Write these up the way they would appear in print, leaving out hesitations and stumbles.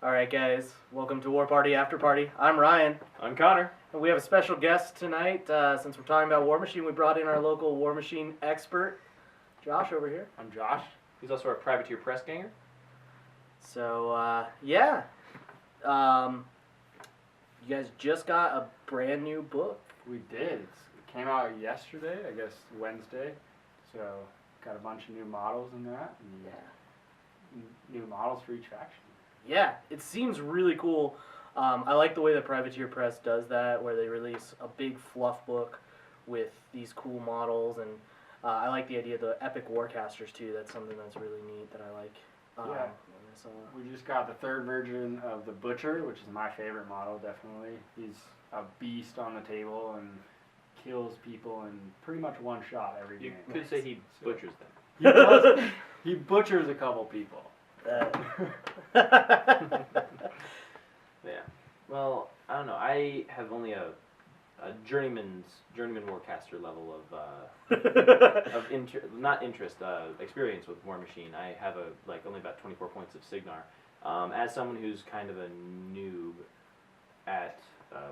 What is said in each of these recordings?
All right, guys, welcome to Warparty After Party. I'm Ryan. I'm Connor. And we have a special guest tonight. Since we're talking about Warmachine, we brought in our local Warmachine expert, Josh, over here. I'm Josh. He's also our privateer press ganger. So, yeah. You guys just got a brand new book. We did. It came out yesterday, I guess Wednesday. So, got a bunch of new models in that. And Yeah. new models for each faction. Yeah, it seems really cool. I like the way that Privateer Press does that, where they release a big fluff book with these cool models, and I like the idea of the epic warcasters too. That's something that's really neat that I like. Yeah. So, We just got the third version of the Butcher, which is my favorite model, definitely. He's a beast on the table and kills people in pretty much one shot every You game. could say he butchers them. He does. He butchers a couple people. Yeah. Well, I don't know. I have only a journeyman warcaster level of experience with Warmachine. I have only about 24 points of Signar. As someone who's kind of a noob at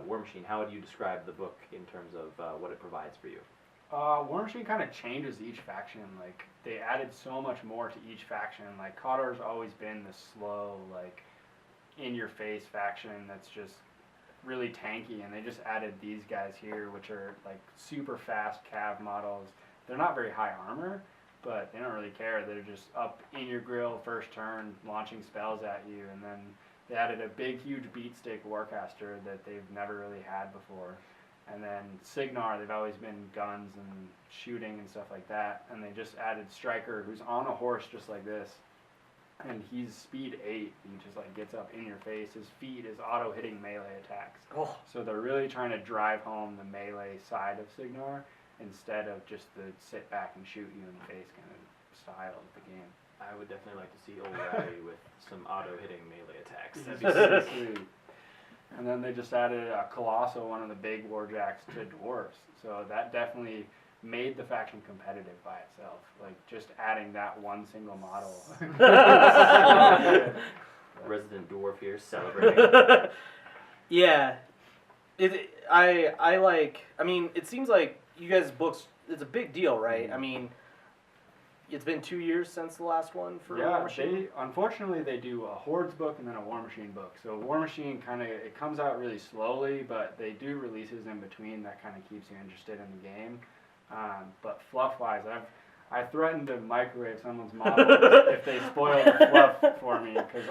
Warmachine, how would you describe the book in terms of what it provides for you? Warmachine kind of changes each faction. Like, they added so much more to each faction. Like, Cotor's always been the slow, like, in-your-face faction that's just really tanky, and they just added these guys here, which are, like, super fast cav models. They're not very high armor, but they don't really care. They're just up in your grill first turn, launching spells at you, and then they added a big, huge beatstick warcaster that they've never really had before. And then Signar, they've always been guns and shooting and stuff like that. And they just added Striker, who's on a horse just like this. And he's speed 8. He just like gets up in your face. His feet is auto-hitting melee attacks. Oh. So they're really trying to drive home the melee side of Signar instead of just the sit back and shoot you in the face kind of style of the game. I would definitely like to see old Rowdy with some auto-hitting melee attacks. That'd be so sweet. And then they just added a Colossal, one of the big warjacks, to Dwarves. So that definitely made the faction competitive by itself. Like, just adding that one single model. Resident dwarf here celebrating. Yeah. I mean, it seems like you guys' books, it's a big deal, right? I mean, it's been 2 years since the last one for Warmachine. Unfortunately, they do a Hordes book and then a Warmachine book. So Warmachine it comes out really slowly, but they do releases in between that kind of keeps you interested in the game. But fluff-wise, I threatened to microwave someone's model if they spoil the fluff for me, because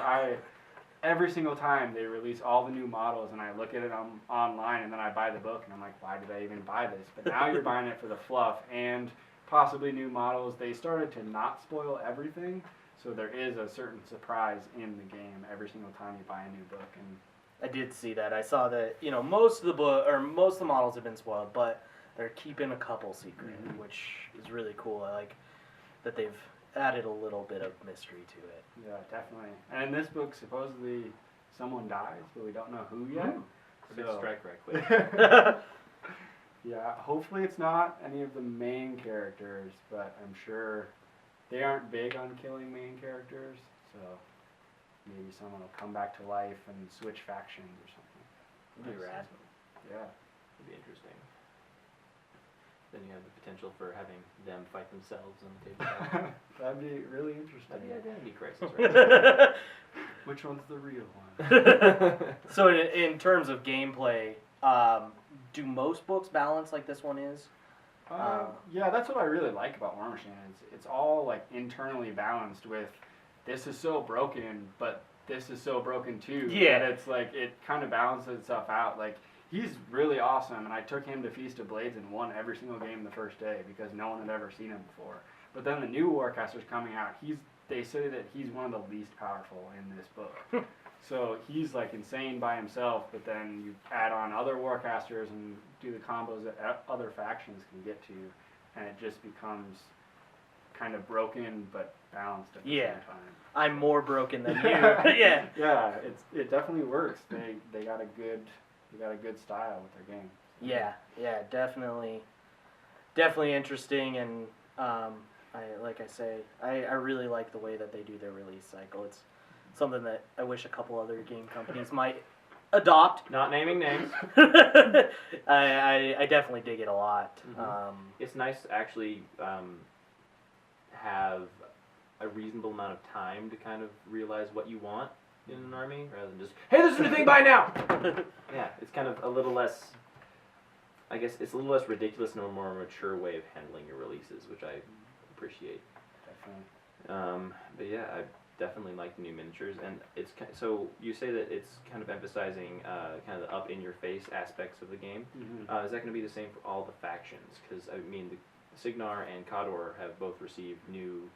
every single time they release all the new models and I look at it online and then I buy the book and I'm like, why did I even buy this? But now you're buying it for the fluff and possibly new models. They started to not spoil everything, so there is a certain surprise in the game every single time you buy a new book. And I did see that. I saw that, most of the models have been spoiled, but they're keeping a couple secret, which is really cool. I like that they've added a little bit of mystery to it. yeah, definitely. And in this book, supposedly someone dies, but we don't know who yet. Big strike right quick. Yeah, hopefully it's not any of the main characters, but I'm sure they aren't big on killing main characters, so maybe someone will come back to life and switch factions or something. That'd be rad. Yeah. Would be interesting. Then you have the potential for having them fight themselves on the table. That'd be really interesting. That'd be identity crisis, right? Which one's the real one? So in terms of gameplay, do most books balance like this one is? Yeah, that's what I really like about Warmachine. It's all like internally balanced with this is so broken, but this is so broken too. Yeah. And it's like it kind of balances itself out. Like, he's really awesome, and I took him to Feast of Blades and won every single game the first day because no one had ever seen him before. But then the new Warcaster's coming out. They say that he's one of the least powerful in this book. So he's like insane by himself, but then you add on other Warcasters and do the combos that other factions can get to, and it just becomes kind of broken but balanced at the same time. I'm more broken than you. Yeah. Yeah, it definitely works. They got a good style with their game. Yeah, definitely interesting, and I really like the way that they do their release cycle. something that I wish a couple other game companies might adopt. Not naming names. I definitely dig it a lot. It's nice to actually have a reasonable amount of time to kind of realize what you want in an army, rather than just, hey, this is the thing, buy now! Yeah, it's kind of a little less, I guess it's a little less ridiculous and a more mature way of handling your releases, which I appreciate. Definitely. But yeah, I definitely like the new miniatures, and it's so you say that it's kind of emphasizing kind of the up in your face aspects of the game. Is that going to be the same for all the factions? Because I mean, the Signar and Khador have both received new,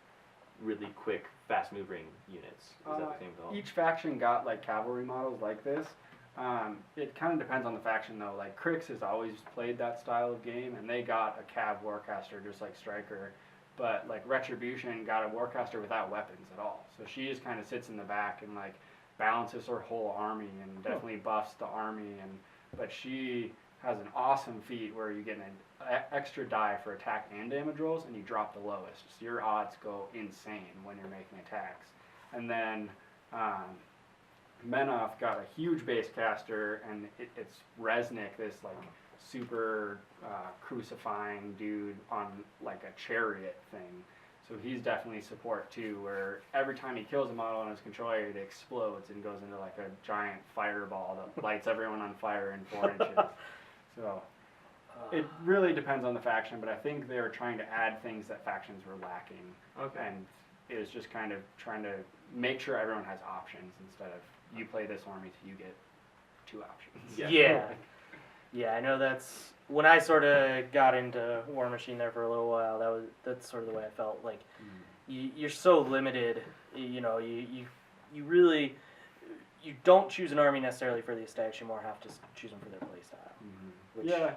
really quick, fast moving units. Is that the same with all? Each faction got like cavalry models like this. It kind of depends on the faction though. Like Crix has always played that style of game, and they got a Cav Warcaster just like Striker. But like Retribution got a Warcaster without weapons at all. So she just kind of sits in the back and like balances her whole army and definitely buffs the army. But she has an awesome feat where you get an extra die for attack and damage rolls, and you drop the lowest. So your odds go insane when you're making attacks. And then Menoth got a huge base caster, and it's Resnick, this like super crucifying dude on like a chariot thing. So he's definitely support too, where every time he kills a model on his controller, it explodes and goes into like a giant fireball that lights everyone on fire in 4 inches. So it really depends on the faction, but I think they were trying to add things that factions were lacking. Okay. And it was just kind of trying to make sure everyone has options instead of you play this army so you get 2 options. Yeah, I know that's when I sort of got into Warmachine there for a little while. That's sort of the way I felt. Like you're so limited. You know, you really you don't choose an army necessarily for the aesthetics. You more have to choose them for their playstyle. Yeah,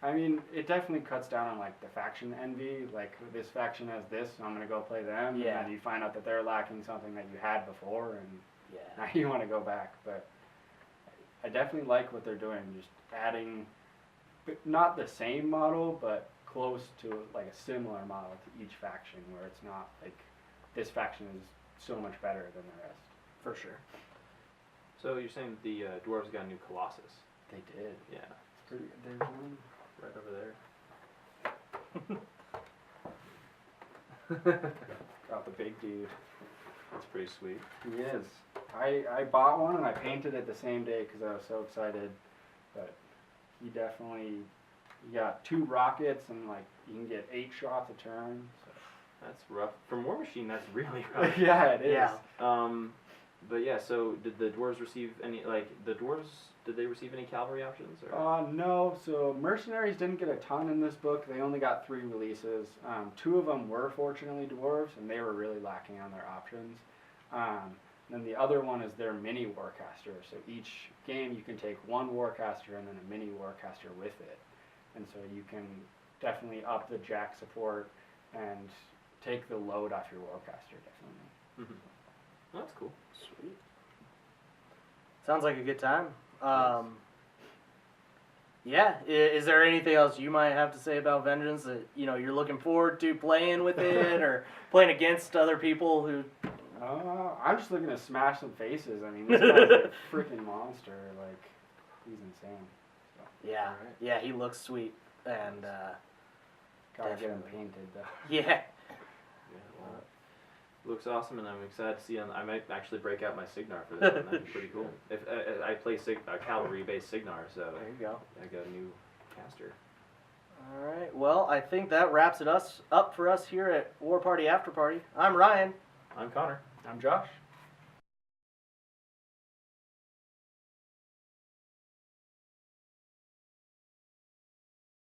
I mean, it definitely cuts down on like the faction envy. Like this faction has this, so I'm gonna go play them. Yeah. And you find out that they're lacking something that you had before, and Yeah. now you want to go back. But I definitely like what they're doing, just adding, not the same model, but close to like a similar model to each faction, where it's not like this faction is so much better than the rest. For sure. So you're saying the dwarves got a new Colossus? They did. Yeah. There's one Right over there. got the big dude. That's pretty sweet. He is. I bought one and I painted it the same day because I was so excited. But he got 2 rockets and like you can get 8 shots a turn. So. That's rough. For Warmachine, that's really rough. Yeah, it is. Yeah. But yeah, so did the dwarves receive any, did they receive any cavalry options? Or? No, so mercenaries didn't get a ton in this book. They only got 3 releases. 2 of them were fortunately dwarves, and they were really lacking on their options. Then the other one is their mini warcaster. So each game you can take 1 warcaster and then a mini warcaster with it. And so you can definitely up the jack support and take the load off your warcaster, definitely. Mm-hmm. That's cool. Sweet. Sounds like a good time. Yeah. Is there anything else you might have to say about Vengeance that you're looking forward to playing with it or playing against other people who? I'm just looking to smash some faces. I mean, this guy's a freaking monster. Like, he's insane. So. Yeah. Yeah. He looks sweet and. Gotta get him painted though. Yeah. Well, looks awesome, and I'm excited to see. I might actually break out my Signar for this one. That'd be pretty cool. If I play cavalry-based Signar, so There you go. I got a new caster. All right. Well, I think that wraps it up for us here at Warparty After Party. I'm Ryan. I'm Connor. I'm Josh.